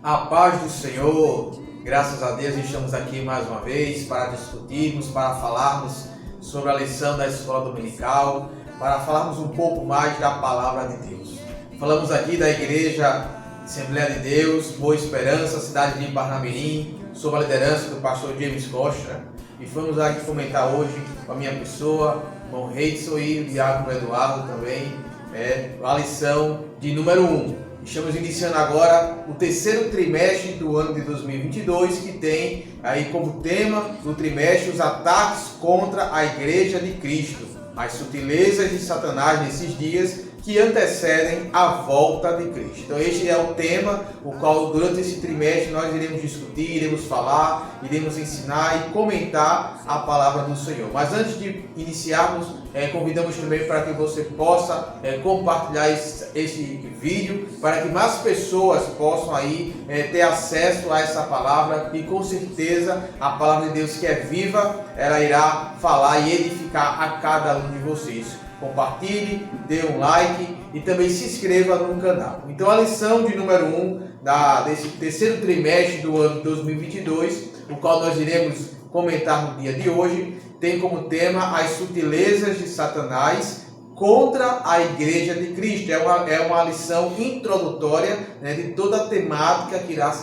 A paz do Senhor, graças a Deus estamos aqui mais uma vez para discutirmos, para falarmos sobre a lição da escola dominical, para falarmos um pouco mais da palavra de Deus. Falamos aqui da igreja Assembleia de Deus, Boa Esperança, cidade de Parnamirim, sob a liderança do pastor James Costa, e vamos aqui comentar hoje com a minha pessoa, o irmão Reidson e o diácono Eduardo também, a lição de número 1. Estamos iniciando agora o terceiro trimestre do ano de 2022, que tem aí como tema do trimestre os ataques contra a Igreja de Cristo, as sutilezas de Satanás nesses dias que antecedem a volta de Cristo. Então este é o tema, o qual durante esse trimestre nós iremos discutir, iremos falar, iremos ensinar e comentar a palavra do Senhor. Mas antes de iniciarmos, convidamos também para que você possa compartilhar este vídeo, para que mais pessoas possam aí ter acesso a essa palavra, e com certeza a palavra de Deus, que é viva, ela irá falar e edificar a cada um de vocês. Compartilhe, dê um like e também se inscreva no canal. Então a lição de número 1 desse terceiro trimestre do ano 2022, o qual nós iremos comentar no dia de hoje, tem como tema as sutilezas de Satanás contra a Igreja de Cristo. É uma lição introdutória, de toda a temática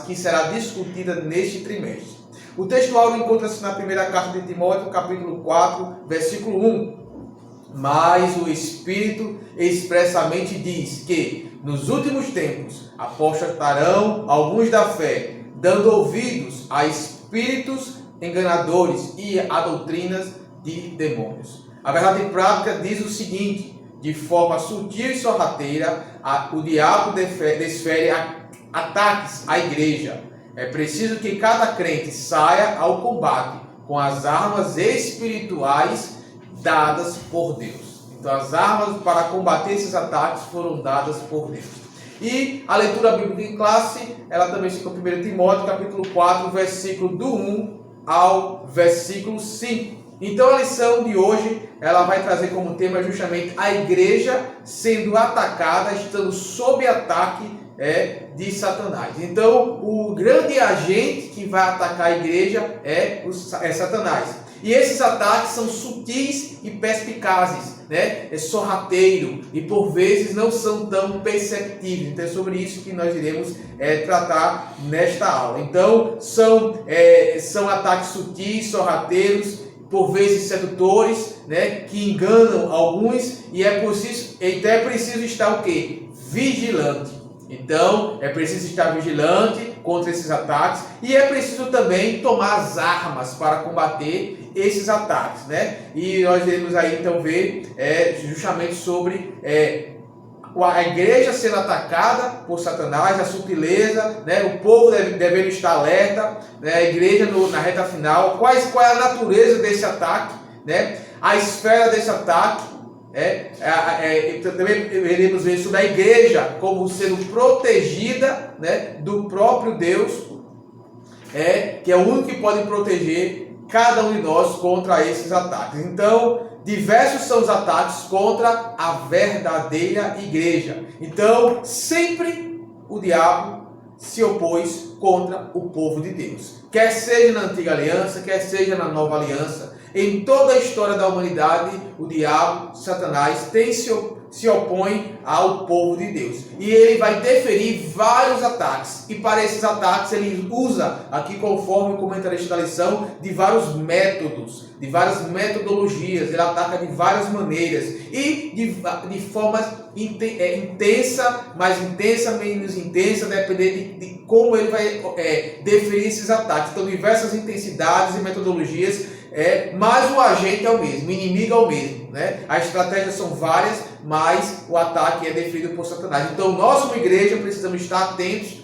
que será discutida neste trimestre. O texto áureo encontra-se na primeira carta de Timóteo, capítulo 4, versículo 1. Mas o Espírito expressamente diz que nos últimos tempos apostatarão alguns da fé, dando ouvidos a espíritos enganadores e a doutrinas de demônios. A verdade prática diz o seguinte: de forma sutil e sorrateira, o diabo desfere ataques à igreja. É preciso que cada crente saia ao combate com as armas espirituais dadas por Deus. Então as armas para combater esses ataques foram dadas por Deus. E a leitura bíblica em classe, ela também se encontra em 1 Timóteo, capítulo 4, versículo do 1 ao versículo 5. Então a lição de hoje, ela vai trazer como tema justamente a igreja sendo atacada, estando sob ataque de Satanás. Então o grande agente que vai atacar a igreja é Satanás. E esses ataques são sutis e perspicazes, é sorrateiro, e por vezes não são tão perceptíveis. Então é sobre isso que nós iremos tratar nesta aula. Então são ataques sutis, sorrateiros, por vezes sedutores, que enganam alguns, e então é preciso estar o quê? Vigilante. Então é preciso estar vigilante contra esses ataques, e é preciso também tomar as armas para combater esses ataques, E nós iremos aí então ver justamente sobre a igreja sendo atacada por Satanás, a sutileza, o povo devendo estar alerta, a igreja na reta final, qual é a natureza desse ataque, a esfera desse ataque. Também iremos ver sobre a igreja como sendo protegida, do próprio Deus, que é o único que pode proteger cada um de nós contra esses ataques. Então, diversos são os ataques contra a verdadeira igreja. Então, sempre o diabo se opôs contra o povo de Deus. Quer seja na antiga aliança, quer seja na nova aliança, em toda a história da humanidade, o diabo, Satanás, se opõe ao povo de Deus. E ele vai deferir vários ataques. E para esses ataques ele usa, aqui conforme o comentarista da lição, de vários métodos, de várias metodologias. Ele ataca de várias maneiras. E de forma intensa, mais intensa, menos intensa, dependendo de como ele vai deferir esses ataques. Então diversas intensidades e metodologias. Mas o agente é o mesmo, o inimigo é o mesmo, As estratégias são várias, mas o ataque é definido por Satanás. Então nós, como igreja, precisamos estar atentos,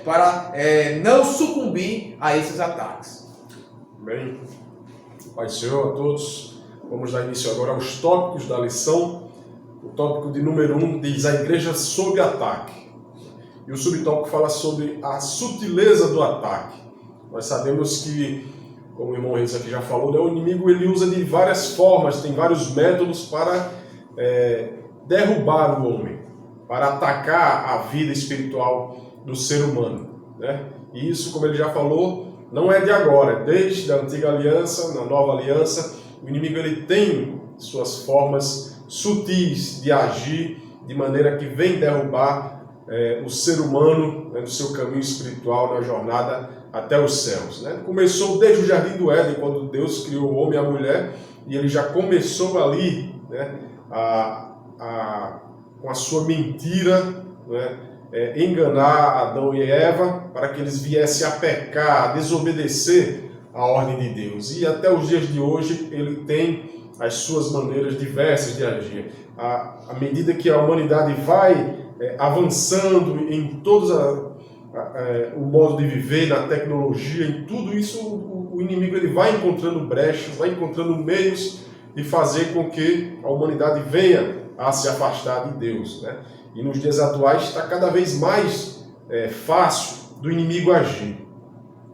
para não sucumbir a esses ataques. Bem, Pai do Senhor a todos. Vamos dar início agora aos tópicos da lição. O tópico de número 1 diz: a igreja sob ataque. E o subtópico fala sobre a sutileza do ataque. Nós sabemos que, como o irmão Reis aqui já falou, o inimigo ele usa de várias formas, tem vários métodos para derrubar o homem, para atacar a vida espiritual do ser humano. né? E isso, como ele já falou, não é de agora, desde a antiga aliança, na nova aliança, o inimigo ele tem suas formas sutis de agir, de maneira que vem derrubar o ser humano, né, no seu caminho espiritual, na jornada até os céus, né? Começou desde o Jardim do Éden, quando Deus criou o homem e a mulher, e ele já começou ali, né, com a sua mentira, né, enganar Adão e Eva para que eles viessem a pecar, a desobedecer a ordem de Deus. E até os dias de hoje ele tem as suas maneiras diversas de agir. À medida que a humanidade vai avançando em todos o modo de viver, na tecnologia, em tudo isso, o inimigo ele vai encontrando brechas, vai encontrando meios de fazer com que a humanidade venha a se afastar de Deus, né? E nos dias atuais está cada vez mais fácil do inimigo agir,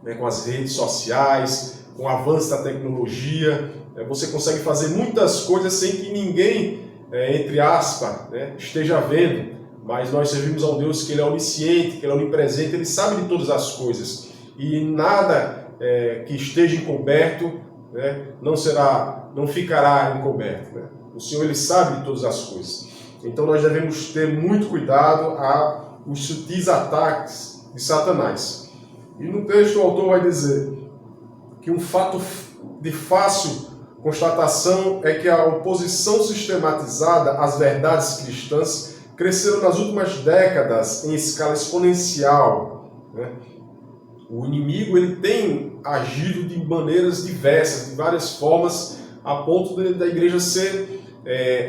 né? Com as redes sociais, com o avanço da tecnologia, você consegue fazer muitas coisas sem que ninguém, entre aspas, né, esteja vendo. Mas nós servimos a um Deus que ele é onisciente, que ele é onipresente, ele sabe de todas as coisas. E nada que esteja encoberto, né, não ficará encoberto, né? O Senhor ele sabe de todas as coisas. Então nós devemos ter muito cuidado aos sutis ataques de Satanás. E no texto o autor vai dizer que um fato de fácil constatação é que a oposição sistematizada às verdades cristãs cresceram nas últimas décadas em escala exponencial, né? O inimigo ele tem agido de maneiras diversas, de várias formas, a ponto da igreja ser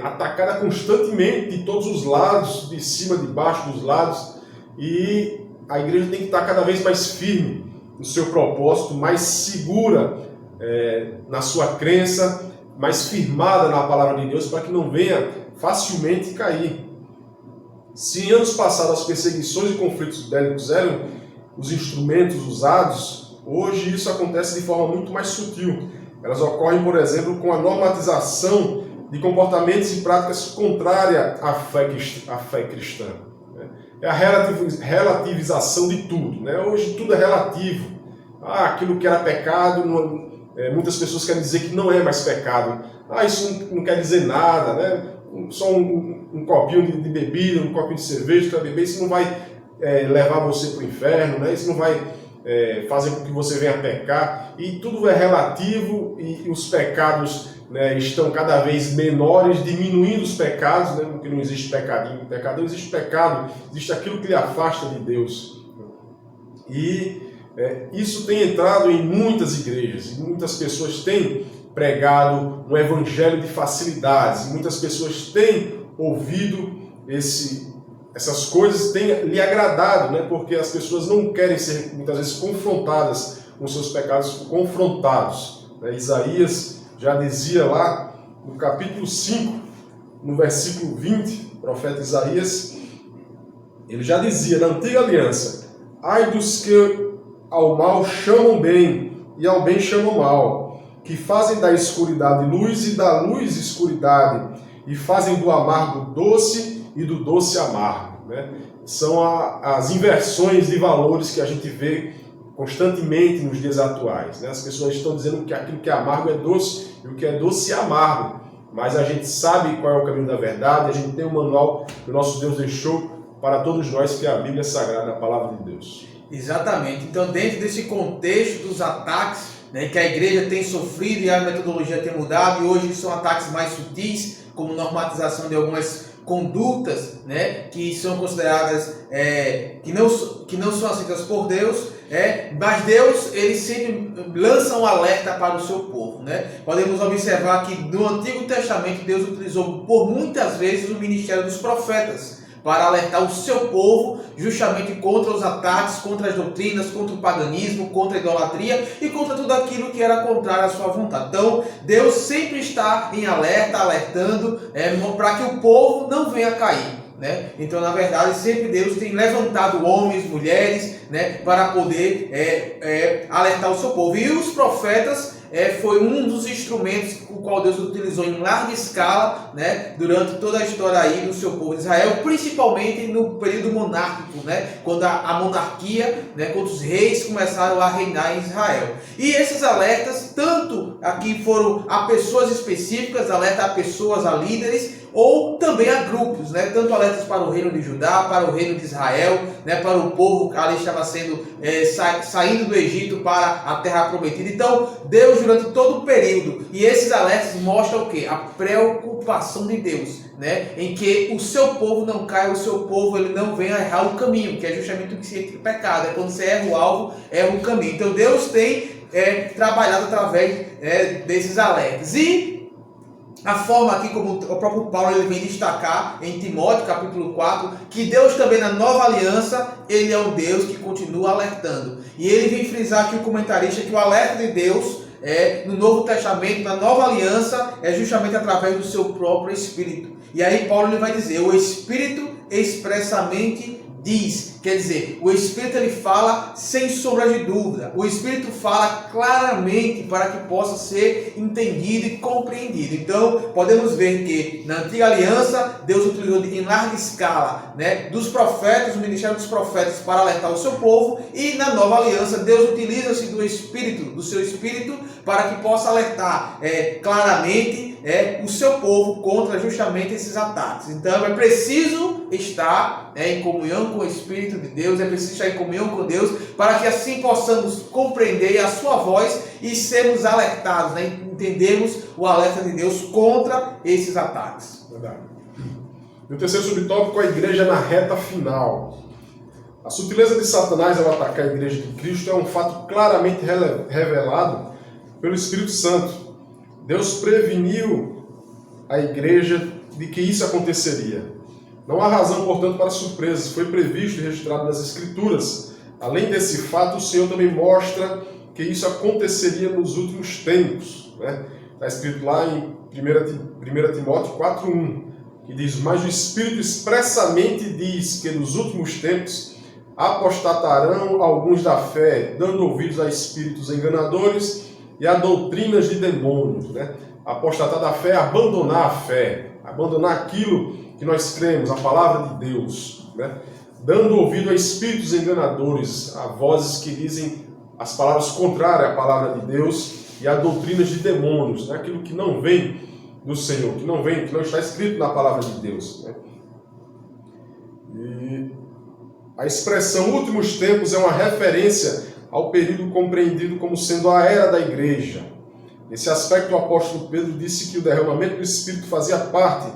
atacada constantemente de todos os lados, de cima, de baixo, dos lados, e a igreja tem que estar cada vez mais firme no seu propósito, mais segura na sua crença, mais firmada na palavra de Deus, para que não venha facilmente cair. Se em anos passados as perseguições e conflitos bélicos eram os instrumentos usados, hoje isso acontece de forma muito mais sutil. Elas ocorrem, por exemplo, com a normatização de comportamentos e práticas contrárias à fé cristã. É a relativização de tudo, né? Hoje tudo é relativo. Aquilo que era pecado, muitas pessoas querem dizer que não é mais pecado. Isso não quer dizer nada, né? Só um copinho de bebida, um copinho de cerveja que vai beber, isso não vai levar você para o inferno, né? Isso não vai fazer com que você venha a pecar. E tudo é relativo e os pecados, né, estão cada vez menores, diminuindo os pecados, né? Porque não existe pecadinho, pecador, existe pecado, existe aquilo que lhe afasta de Deus. E isso tem entrado em muitas igrejas, e muitas pessoas têm pregado um evangelho de facilidades, e muitas pessoas têm ouvido essas coisas, têm lhe agradado, né? Porque as pessoas não querem ser muitas vezes confrontadas com seus pecados, confrontados, né? Isaías já dizia lá no capítulo 5, no versículo 20, o profeta Isaías, ele já dizia, na antiga aliança: ai dos que ao mal chamam bem, e ao bem chamam mal, que fazem da escuridade luz e da luz escuridade, e fazem do amargo doce e do doce amargo, né? São as inversões de valores que a gente vê constantemente nos dias atuais, né? As pessoas estão dizendo que aquilo que é amargo é doce e o que é doce é amargo, mas a gente sabe qual é o caminho da verdade, a gente tem um manual que o nosso Deus deixou para todos nós, que é a Bíblia Sagrada, a Palavra de Deus. Exatamente. Então, dentro desse contexto dos ataques, né, que a igreja tem sofrido e a metodologia tem mudado, e hoje são ataques mais sutis, como normatização de algumas condutas, né, que são consideradas que não são aceitas por Deus, mas Deus ele sempre lança um alerta para o seu povo, né? Podemos observar que no Antigo Testamento Deus utilizou por muitas vezes o ministério dos profetas para alertar o seu povo justamente contra os ataques, contra as doutrinas, contra o paganismo, contra a idolatria e contra tudo aquilo que era contrário à sua vontade. Então, Deus sempre está em alerta, alertando para que o povo não venha cair, né? Então, na verdade, sempre Deus tem levantado homens, mulheres, né, para poder alertar o seu povo. E os profetas foi um dos instrumentos com o qual Deus utilizou em larga escala, né, durante toda a história aí do seu povo de Israel, principalmente no período monárquico, né, quando a monarquia, né, quando os reis começaram a reinar em Israel. E esses alertas, tanto aqui foram a pessoas específicas, alerta a pessoas, a líderes, ou também a grupos, né? Tanto alertas para o reino de Judá, para o reino de Israel, né? Para o povo que ali estava sendo saindo do Egito para a terra prometida. Então, Deus, durante todo o período, e esses alertas mostram o quê? A preocupação de Deus, né? Em que o seu povo não caia, o seu povo ele não venha errar o caminho, que é justamente o que significa pecado, é quando você erra o alvo, erra o caminho. Então, Deus tem trabalhado através desses alertas. E a forma aqui, como o próprio Paulo ele vem destacar em Timóteo, capítulo 4, que Deus também na nova aliança, ele é um Deus que continua alertando. E ele vem frisar aqui o comentarista que o alerta de Deus no Novo Testamento, na nova aliança, é justamente através do seu próprio Espírito. E aí Paulo ele vai dizer, o Espírito expressamente diz, quer dizer, o Espírito ele fala sem sombra de dúvida, o Espírito fala claramente para que possa ser entendido e compreendido. Então, podemos ver que na antiga aliança, Deus utilizou em larga escala, né, dos profetas, o ministério dos profetas para alertar o seu povo, e na nova aliança, Deus utiliza-se do Espírito, do seu Espírito, para que possa alertar claramente o seu povo contra justamente esses ataques. Então, é preciso estar em comunhão com o Espírito de Deus, é preciso estar em comunhão com Deus, para que assim possamos compreender a sua voz e sermos alertados, né? Entendermos o alerta de Deus contra esses ataques. Verdade. E o terceiro subtópico é a igreja na reta final. A sutileza de Satanás ao atacar a igreja de Cristo é um fato claramente revelado pelo Espírito Santo. Deus preveniu a igreja de que isso aconteceria. Não há razão, portanto, para surpresas. Foi previsto e registrado nas Escrituras. Além desse fato, o Senhor também mostra que isso aconteceria nos últimos tempos, né? Está escrito lá em 1 Timóteo 4:1, que diz: mas o Espírito expressamente diz que nos últimos tempos apostatarão alguns da fé, dando ouvidos a espíritos enganadores e a doutrinas de demônios, né? Apostatar da fé é abandonar a fé, abandonar aquilo que nós cremos, a palavra de Deus, né? Dando ouvido a espíritos enganadores, a vozes que dizem as palavras contrárias à palavra de Deus e a doutrinas de demônios, né? Aquilo que não vem do Senhor, que não está escrito na palavra de Deus, né? E a expressão últimos tempos é uma referência ao período compreendido como sendo a era da igreja. Nesse aspecto, o apóstolo Pedro disse que o derramamento do Espírito fazia parte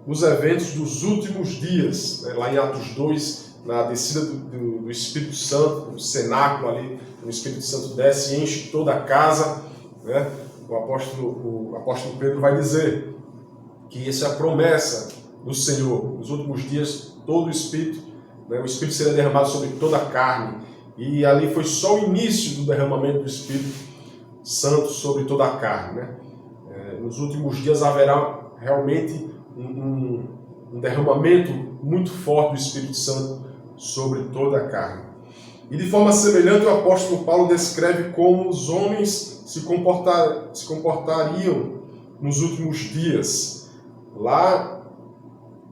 dos eventos dos últimos dias, né? Lá em Atos 2, na descida do Espírito Santo, no cenáculo ali, o Espírito Santo desce e enche toda a casa, né? O apóstolo Pedro vai dizer que essa é a promessa do Senhor. Nos últimos dias, todo o Espírito, né? O Espírito seria derramado sobre toda a carne. E ali foi só o início do derramamento do Espírito Santo sobre toda a carne, né? Nos últimos dias haverá realmente um derramamento muito forte do Espírito Santo sobre toda a carne. E de forma semelhante, o apóstolo Paulo descreve como os homens se comportariam nos últimos dias. Lá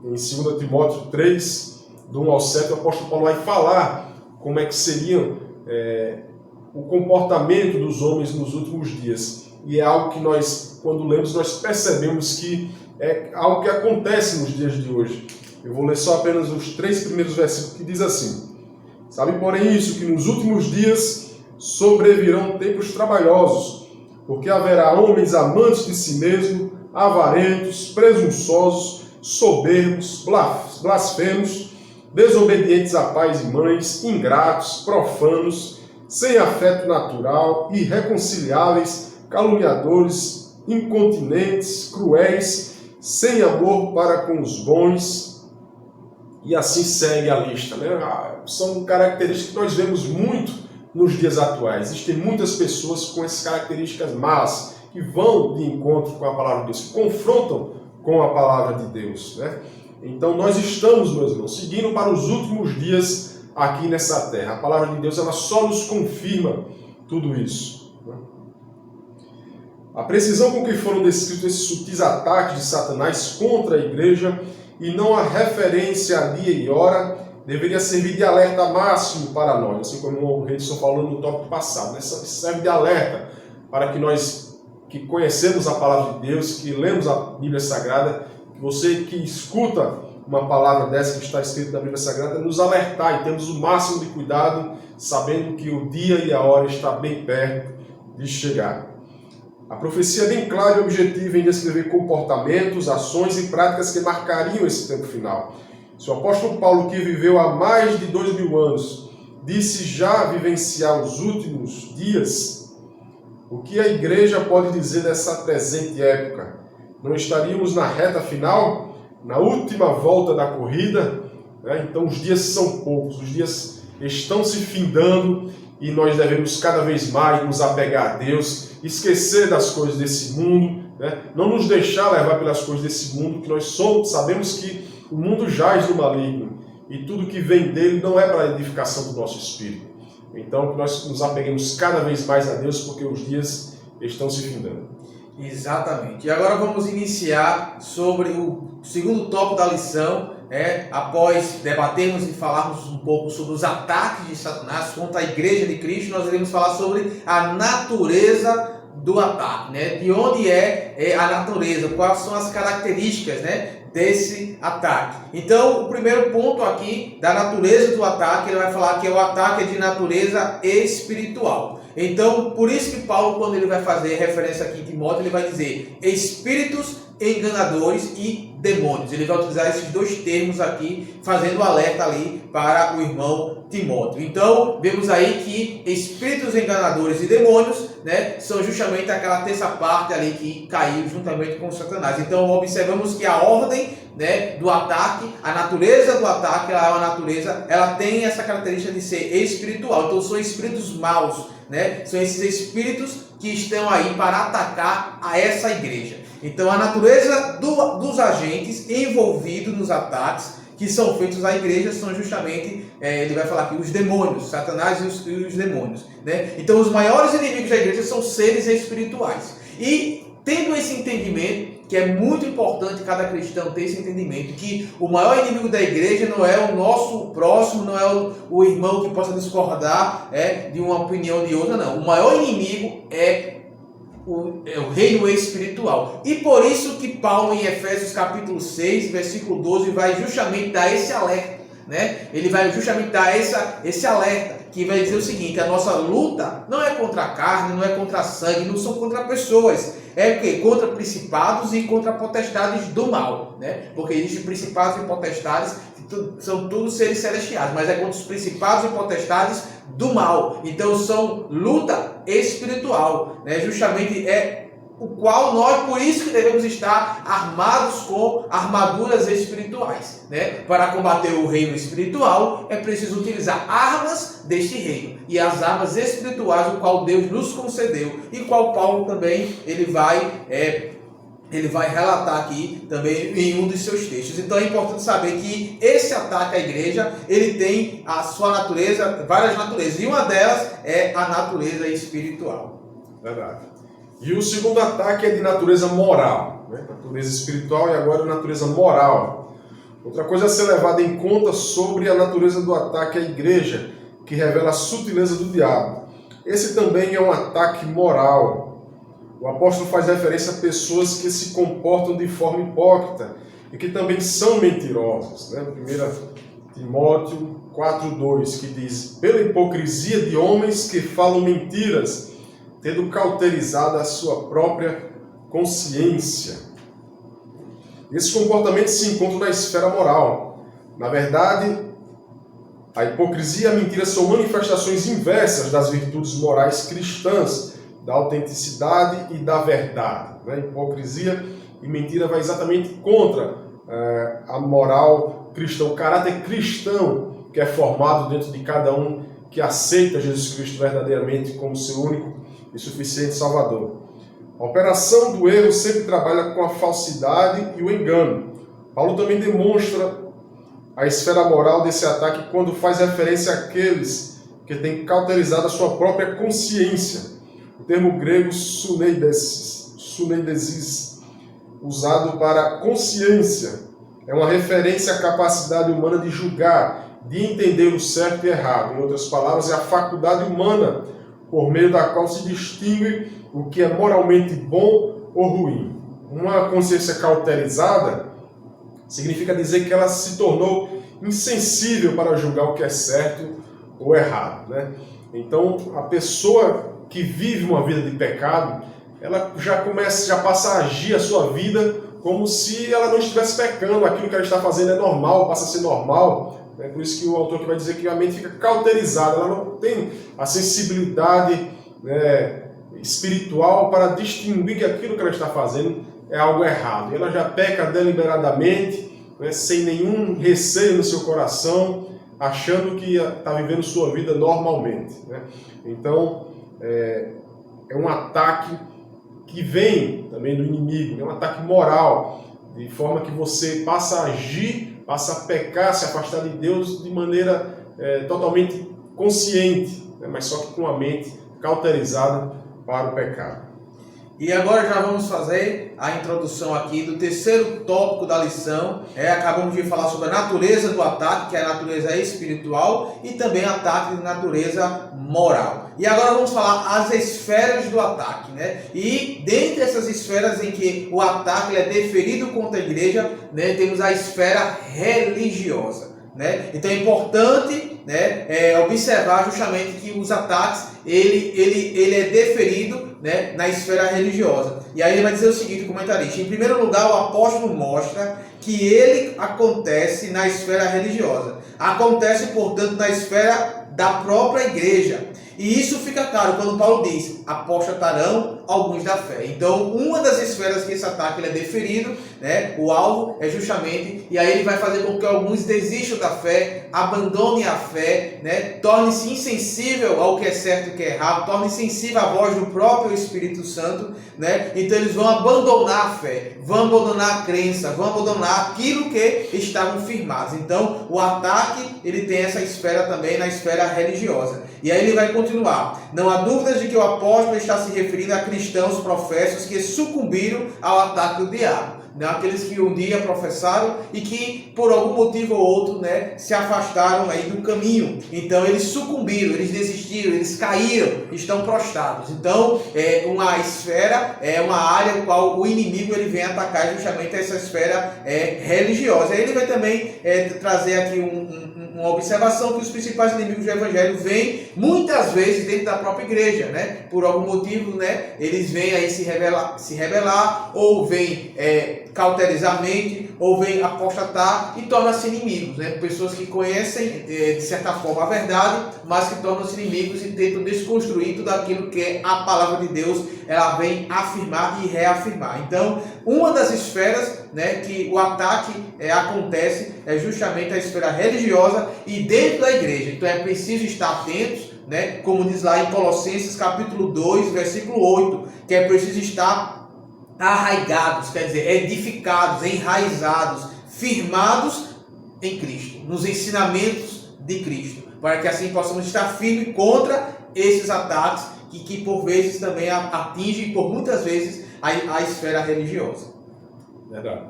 em 2 Timóteo 3, do 1 ao 7, o apóstolo Paulo vai falar como é que seria o comportamento dos homens nos últimos dias. E é algo que nós, quando lemos, nós percebemos que é algo que acontece nos dias de hoje. Eu vou ler só apenas os 3 primeiros versículos, que diz assim: sabe, porém, isso, que nos últimos dias sobrevirão tempos trabalhosos, porque haverá homens amantes de si mesmo, avarentos, presunçosos, soberbos, blasfemos, desobedientes a pais e mães, ingratos, profanos, sem afeto natural, irreconciliáveis, caluniadores, incontinentes, cruéis, sem amor para com os bons, e assim segue a lista, né? São características que nós vemos muito nos dias atuais. Existem muitas pessoas com essas características más, que vão de encontro com a palavra de Deus, que confrontam com a palavra de Deus, né? Então nós estamos, meus irmãos, seguindo para os últimos dias aqui nessa terra. A palavra de Deus, ela só nos confirma tudo isso, né? A precisão com que foram descritos esses sutis ataques de Satanás contra a igreja e não a referência a dia e hora deveria servir de alerta máximo para nós, assim como o Redson falou no tópico passado, né? Serve de alerta para que nós que conhecemos a palavra de Deus, que lemos a Bíblia Sagrada, que você que escuta uma palavra dessa que está escrita na Bíblia Sagrada, nos alertar e temos o máximo de cuidado, sabendo que o dia e a hora está bem perto de chegar. A profecia é bem clara e objetiva em descrever comportamentos, ações e práticas que marcariam esse tempo final. Se o apóstolo Paulo, que viveu há mais de 2000 anos, disse já vivenciar os últimos dias, o que a igreja pode dizer dessa presente época? Não estaríamos na reta final, na última volta da corrida? Né? Então os dias são poucos, os dias estão se findando e nós devemos cada vez mais nos apegar a Deus, esquecer das coisas desse mundo, né? Não nos deixar levar pelas coisas desse mundo, que nós sabemos que o mundo jaz no maligno e tudo que vem dele não é para a edificação do nosso espírito. Então que nós nos apeguemos cada vez mais a Deus, porque os dias estão se findando. Exatamente. E agora vamos iniciar sobre o segundo tópico da lição, após debatermos e falarmos um pouco sobre os ataques de Satanás contra a igreja de Cristo, nós iremos falar sobre a natureza do ataque, né? De onde é a natureza, quais são as características, né, desse ataque. Então, o primeiro ponto aqui da natureza do ataque, ele vai falar que o ataque é de natureza espiritual. Então, por isso que Paulo, quando ele vai fazer referência aqui em Timóteo, ele vai dizer espíritos enganadores e demônios. Ele vai utilizar esses dois termos aqui, fazendo alerta ali para o irmão Timóteo. Então, vemos aí que espíritos enganadores e demônios, né, são justamente aquela terça parte ali que caiu juntamente com Satanás. Então, observamos que a ordem, né, do ataque, a natureza do ataque, ela tem essa característica de ser espiritual. Então, são espíritos maus, né? São esses espíritos que estão aí para atacar a essa igreja. Então, a natureza dos agentes envolvidos nos ataques que são feitos à igreja são justamente, ele vai falar aqui, os demônios, Satanás e os demônios, né? Então, os maiores inimigos da igreja são seres espirituais. E tendo esse entendimento, que é muito importante cada cristão ter esse entendimento, que o maior inimigo da igreja não é o nosso próximo, não é o irmão que possa discordar de uma opinião de outra, não. O maior inimigo é o reino espiritual. E por isso que Paulo, em Efésios capítulo 6, versículo 12, vai justamente dar esse alerta, né? Ele vai justamente dar esse alerta, que vai dizer o seguinte: a nossa luta não é contra a carne, não é contra sangue, não são contra pessoas, contra principados e contra potestades do mal, né? Porque existem principados e potestades, são todos seres celestiais, mas é contra os principados e potestades do mal. Então são luta espiritual, né? Justamente o qual nós, por isso que devemos estar armados com armaduras espirituais, né? Para combater o reino espiritual é preciso utilizar armas deste reino, e as armas espirituais, o qual Deus nos concedeu, e qual Paulo também ele vai relatar aqui também em um dos seus textos. Então é importante saber que esse ataque à igreja, ele tem a sua natureza, várias naturezas, e uma delas é a natureza espiritual. Verdade. E o segundo ataque é de natureza moral, né? Natureza espiritual e agora natureza moral. Outra coisa a ser levada em conta sobre a natureza do ataque à igreja, que revela a sutileza do diabo. Esse também é um ataque moral. O apóstolo faz referência a pessoas que se comportam de forma hipócrita e que também são mentirosas, né? 1 Timóteo 4,2, que diz: pela hipocrisia de homens que falam mentiras, tendo cauterizado a sua própria consciência. Esse comportamento se encontra na esfera moral. Na verdade, a hipocrisia e a mentira são manifestações inversas das virtudes morais cristãs, da autenticidade e da verdade. Hipocrisia e mentira vai exatamente contra a moral cristã, o caráter cristão que é formado dentro de cada um que aceita Jesus Cristo verdadeiramente como seu único e suficiente Salvador. A operação do erro sempre trabalha com a falsidade e o engano. Paulo também demonstra a esfera moral desse ataque quando faz referência àqueles que têm cauterizado a sua própria consciência. O termo grego suneides sunedesis, usado para consciência. É uma referência à capacidade humana de julgar, de entender o certo e errado. Em outras palavras, é a faculdade humana por meio da qual se distingue o que é moralmente bom ou ruim. Uma consciência cauterizada significa dizer que ela se tornou insensível para julgar o que é certo ou errado, né? Então, a pessoa que vive uma vida de pecado, ela já passa a agir a sua vida como se ela não estivesse pecando, aquilo que ela está fazendo é normal, passa a ser normal. É por isso que o autor aqui vai dizer que a mente fica cauterizada, ela não tem a sensibilidade, né, espiritual para distinguir que aquilo que ela está fazendo é algo errado. E ela já peca deliberadamente, né, sem nenhum receio no seu coração, achando que está vivendo sua vida normalmente, né? Então, é um ataque que vem também do inimigo, é um ataque moral, de forma que você passa a agir, passa a pecar, se afastar de Deus de maneira totalmente consciente, né? Mas só que com a mente cauterizada para o pecado. E agora já vamos fazer a introdução aqui do terceiro tópico da lição. Acabamos de falar sobre a natureza do ataque, que é a natureza espiritual, e também ataque de natureza moral. E agora vamos falar as esferas do ataque, né? E dentre essas esferas em que o ataque é deferido contra a igreja, né, temos a esfera religiosa, né? Então é importante, né, observar justamente que os ataques ele é deferido, né, na esfera religiosa. E aí ele vai dizer o seguinte, o comentarista: em primeiro lugar, o apóstolo mostra que ele acontece na esfera religiosa. Acontece, portanto, na esfera da própria igreja. E isso fica claro quando Paulo diz: apostatarão alguns da fé. Então, uma das esferas que esse ataque é deferido, né, o alvo é justamente, e aí ele vai fazer com que alguns desistam da fé, abandonem a fé, né, tornem-se insensível ao que é certo e o que é errado, tornem-se insensível à voz do próprio Espírito Santo, né? Então eles vão abandonar a fé, vão abandonar a crença, vão abandonar aquilo que estavam firmados. Então, o ataque, ele tem essa esfera também na esfera religiosa. E aí ele vai continuar: não há dúvidas de que o apóstolo está se referindo a cristãos professos que sucumbiram ao ataque do diabo. Né? Aqueles que um dia professaram e que por algum motivo ou outro, né, se afastaram aí do caminho. Então eles sucumbiram, eles desistiram, eles caíram, estão prostrados. Então é uma esfera, é uma área no qual o inimigo ele vem atacar justamente essa esfera religiosa. Aí ele vai também trazer aqui uma observação que os principais inimigos do evangelho vêm muitas vezes dentro da própria igreja, né? Por algum motivo, né, eles vêm aí se rebelar, ou vêm cauterizar a mente, ou vêm apostatar e tornam-se inimigos, né? Pessoas que conhecem de certa forma a verdade, mas que tornam-se inimigos e tentam desconstruir tudo aquilo que a palavra de Deus ela vem afirmar e reafirmar. Então, uma das esferas, né, que o ataque acontece é justamente a esfera religiosa e dentro da igreja. Então é preciso estar atentos, né, como diz lá em Colossenses capítulo 2, versículo 8, que é preciso estar arraigados, quer dizer, edificados, enraizados, firmados em Cristo, nos ensinamentos de Cristo, para que assim possamos estar firmes contra esses ataques que por vezes também atingem, por muitas vezes, a esfera religiosa. Verdade.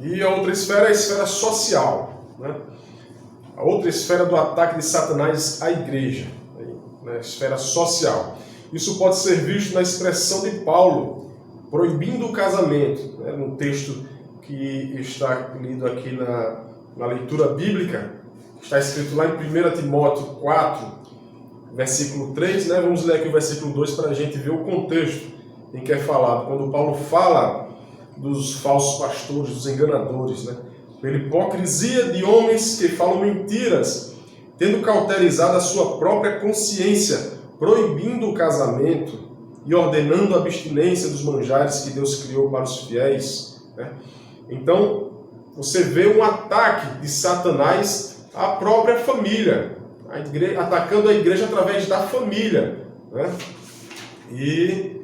E a outra esfera é a esfera social, né? A outra esfera do ataque de Satanás à igreja, né? A esfera social. Isso pode ser visto na expressão de Paulo, proibindo o casamento, né? No texto que está lido aqui na leitura bíblica, está escrito lá em 1 Timóteo 4, versículo 3, né? Vamos ler aqui o versículo 2 para a gente ver o contexto em que é falado. Quando Paulo fala dos falsos pastores, dos enganadores, né? Pela hipocrisia de homens que falam mentiras, tendo cauterizado a sua própria consciência, proibindo o casamento e ordenando a abstinência dos manjares que Deus criou para os fiéis, né? Então, você vê um ataque de Satanás à própria família, atacando a igreja através da família, né? E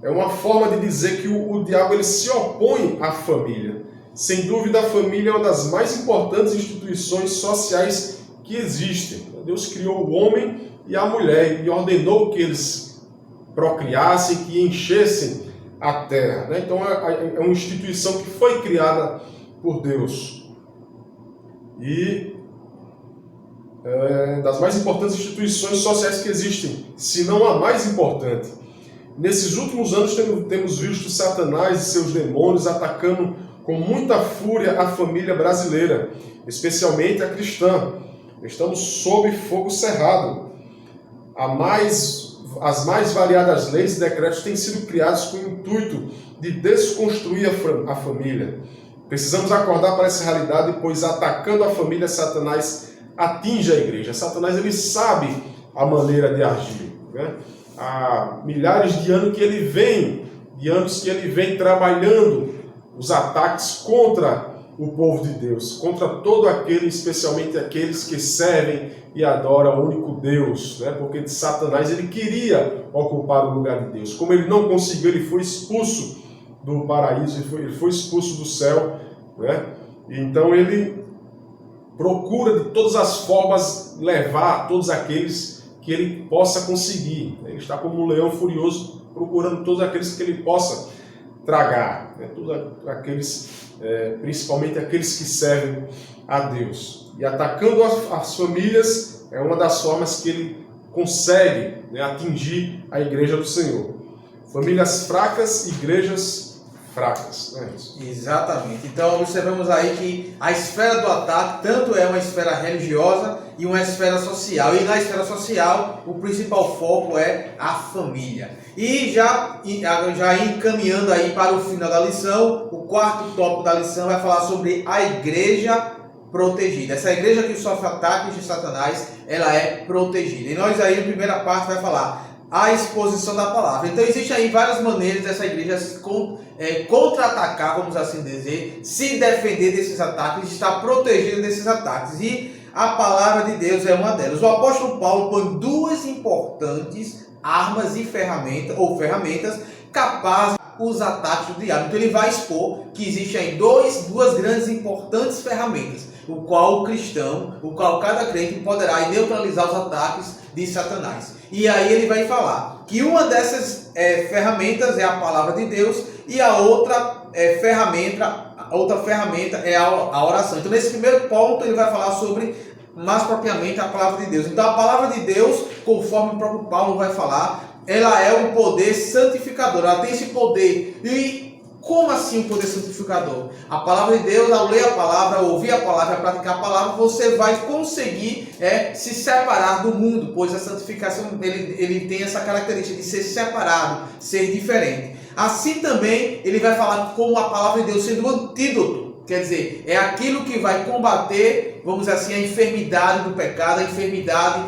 é uma forma de dizer que o diabo ele se opõe à família. Sem dúvida, a família é uma das mais importantes instituições sociais que existem. Deus criou o homem e a mulher e ordenou que eles procriassem, que enchessem a terra. Né? Então é uma instituição que foi criada por Deus. E das mais importantes instituições sociais que existem, se não a mais importante. Nesses últimos anos temos visto Satanás e seus demônios atacando com muita fúria a família brasileira, especialmente a cristã. Estamos sob fogo cerrado. As mais variadas leis e decretos têm sido criados com o intuito de desconstruir a família. Precisamos acordar para essa realidade, pois atacando a família, Satanás atinge a igreja. Satanás, ele sabe a maneira de agir. Né? Há milhares de anos que ele vem trabalhando os ataques contra o povo de Deus, contra todo aquele, especialmente aqueles que servem e adoram o único Deus, né? Porque Satanás, ele queria ocupar o lugar de Deus. Como ele não conseguiu, ele foi expulso do paraíso, ele foi expulso do céu, né? Então ele procura de todas as formas levar todos aqueles que ele possa conseguir. Ele está como um leão furioso, procurando todos aqueles que ele possa tragar, né? Todos aqueles, principalmente aqueles que servem a Deus. E atacando as famílias é uma das formas que ele consegue, né, atingir a igreja do Senhor. Famílias fracas, igrejas fracas. Não é isso? Exatamente. Então observamos aí que a esfera do ataque tanto é uma esfera religiosa e uma esfera social. E na esfera social o principal foco é a família. E já encaminhando aí para o final da lição, o quarto tópico da lição vai falar sobre a igreja protegida. Essa igreja que sofre ataques de Satanás, ela é protegida. E nós aí na primeira parte vai falar a exposição da palavra. Então existe aí várias maneiras dessa igreja se contra-atacar, vamos assim dizer, se defender desses ataques, estar protegida desses ataques. E a palavra de Deus é uma delas. O apóstolo Paulo põe duas importantes armas e ferramentas capazes os ataques do diabo. Então ele vai expor que existem aí duas grandes e importantes ferramentas, o qual cada crente poderá neutralizar os ataques de Satanás. E aí ele vai falar que uma dessas ferramentas é a palavra de Deus e a outra ferramenta é a oração. Então nesse primeiro ponto ele vai falar sobre mais propriamente a palavra de Deus. Então a palavra de Deus, conforme o próprio Paulo vai falar, ela é um poder santificador, ela tem esse poder. E como assim um poder santificador? A palavra de Deus, ao ler a palavra, ao ouvir a palavra, a praticar a palavra, você vai conseguir se separar do mundo, pois a santificação ele tem essa característica de ser separado, ser diferente. Assim também ele vai falar como a palavra de Deus sendo um antídoto. Quer dizer, é aquilo que vai combater, vamos dizer assim, a enfermidade do pecado, a enfermidade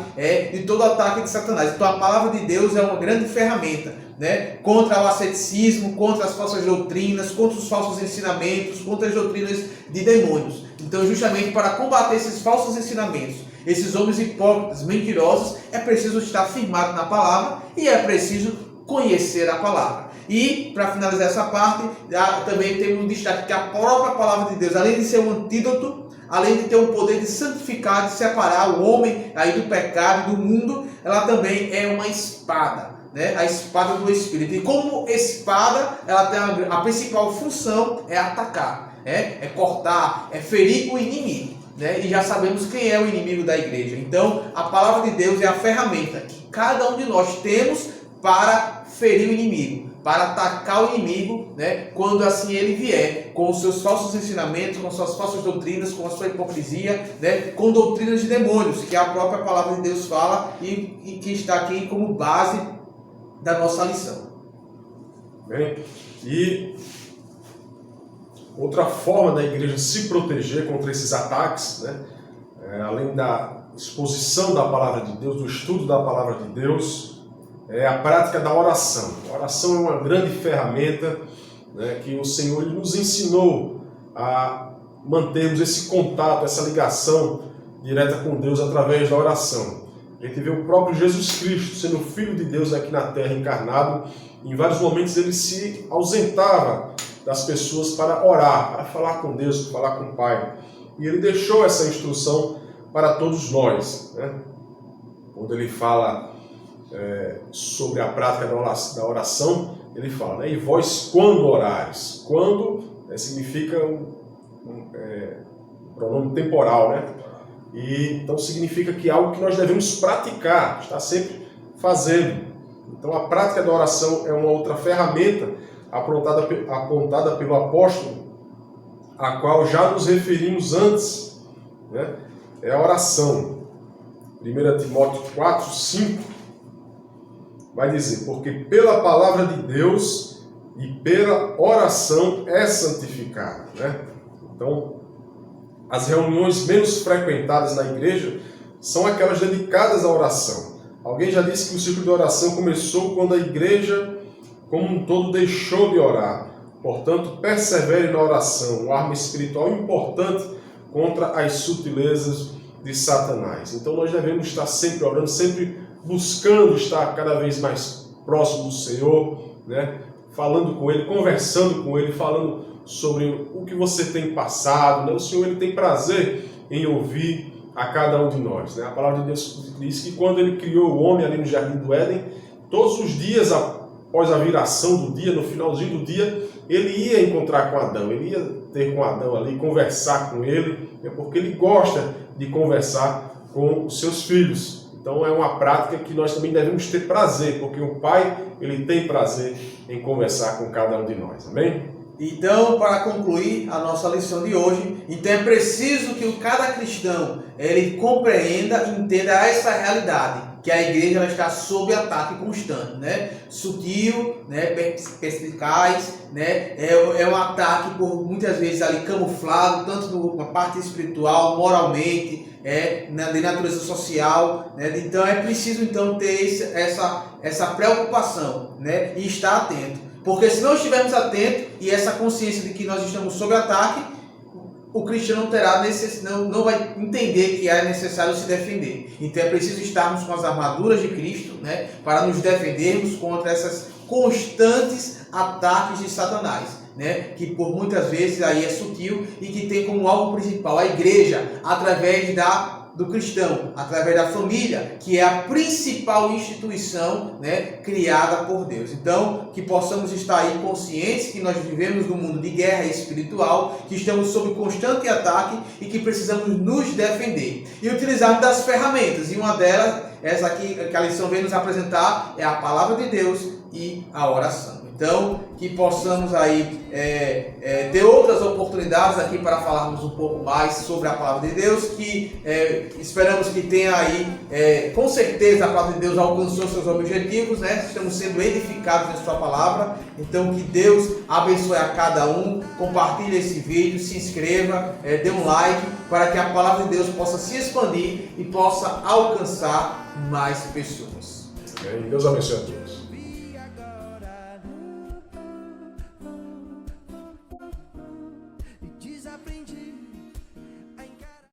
de todo ataque de Satanás. Então a palavra de Deus é uma grande ferramenta, né, contra o asceticismo, contra as falsas doutrinas, contra os falsos ensinamentos, contra as doutrinas de demônios. Então justamente para combater esses falsos ensinamentos, esses homens hipócritas, mentirosos, é preciso estar firmado na palavra e é preciso conhecer a palavra. E, para finalizar essa parte, também temos um destaque que a própria palavra de Deus, além de ser um antídoto, além de ter o poder de santificar, de separar o homem aí do pecado, do mundo, ela também é uma espada, né? A espada do Espírito. E como espada, ela tem a principal função é atacar, é cortar, é ferir o inimigo. Né? E já sabemos quem é o inimigo da igreja. Então, a palavra de Deus é a ferramenta que cada um de nós temos para ferir o inimigo, para atacar o inimigo, né, quando assim ele vier, com os seus falsos ensinamentos, com suas falsas doutrinas, com a sua hipocrisia, né, com doutrinas de demônios, que a própria palavra de Deus fala e que está aqui como base da nossa lição. Bem, e outra forma da igreja se proteger contra esses ataques, né, além da exposição da palavra de Deus, do estudo da palavra de Deus, é a prática da oração. A oração é uma grande ferramenta, né, que o Senhor nos ensinou a mantermos esse contato, essa ligação direta com Deus através da oração. A gente vê o próprio Jesus Cristo sendo o Filho de Deus aqui na Terra encarnado. Em vários momentos ele se ausentava das pessoas para orar, para falar com Deus, para falar com o Pai. E ele deixou essa instrução para todos nós, né? Quando ele fala sobre a prática da oração, ele fala, né? E vós quando orares? Quando significa pronome temporal, né? E então significa que é algo que nós devemos praticar, estar sempre fazendo. Então a prática da oração é uma outra ferramenta apontada pelo apóstolo, a qual já nos referimos antes, né? É a oração. 1 Timóteo 4, 5 vai dizer, porque pela palavra de Deus e pela oração é santificado, né? Então, as reuniões menos frequentadas na igreja são aquelas dedicadas à oração. Alguém já disse que o ciclo de oração começou quando a igreja como um todo deixou de orar. Portanto, persevere na oração, uma arma espiritual importante contra as sutilezas de Satanás. Então nós devemos estar sempre orando, sempre buscando estar cada vez mais próximo do Senhor, né? Falando com Ele, conversando com Ele, falando sobre o que você tem passado, né? O Senhor ele tem prazer em ouvir a cada um de nós, né? A palavra de Deus diz que quando Ele criou o homem ali no Jardim do Éden, todos os dias após a viração do dia, no finalzinho do dia, Ele ia encontrar com Adão, Ele ia ter com Adão ali, conversar com ele, porque Ele gosta de conversar com os seus filhos. Então é uma prática que nós também devemos ter prazer, porque o Pai, Ele tem prazer em conversar com cada um de nós. Amém? Então, para concluir a nossa lição de hoje, então é preciso que cada cristão ele compreenda e entenda essa realidade, que a igreja ela está sob ataque constante, né? Sutil, né? Perspicaz, né? É um ataque por muitas vezes ali camuflado, tanto na parte espiritual, moralmente, de natureza social, né? Então é preciso então ter essa preocupação, né? E estar atento. Porque se não estivermos atentos e essa consciência de que nós estamos sob ataque, o cristão não vai entender que é necessário se defender. Então é preciso estarmos com as armaduras de Cristo, né, para nos defendermos contra essas constantes ataques de Satanás, né, que por muitas vezes aí é sutil e que tem como alvo principal a igreja, através do cristão, através da família, que é a principal instituição, né, criada por Deus. Então, que possamos estar aí conscientes que nós vivemos num mundo de guerra espiritual, que estamos sob constante ataque e que precisamos nos defender. E utilizar das ferramentas, e uma delas, essa aqui que a lição vem nos apresentar, é a palavra de Deus e a oração. Então, que possamos aí ter outras oportunidades aqui para falarmos um pouco mais sobre a palavra de Deus, que esperamos que tenha aí, com certeza a palavra de Deus alcançou seus objetivos, né? Estamos sendo edificados na sua palavra, então que Deus abençoe a cada um, compartilhe esse vídeo, se inscreva, dê um like, para que a palavra de Deus possa se expandir e possa alcançar mais pessoas. Deus abençoe a todos.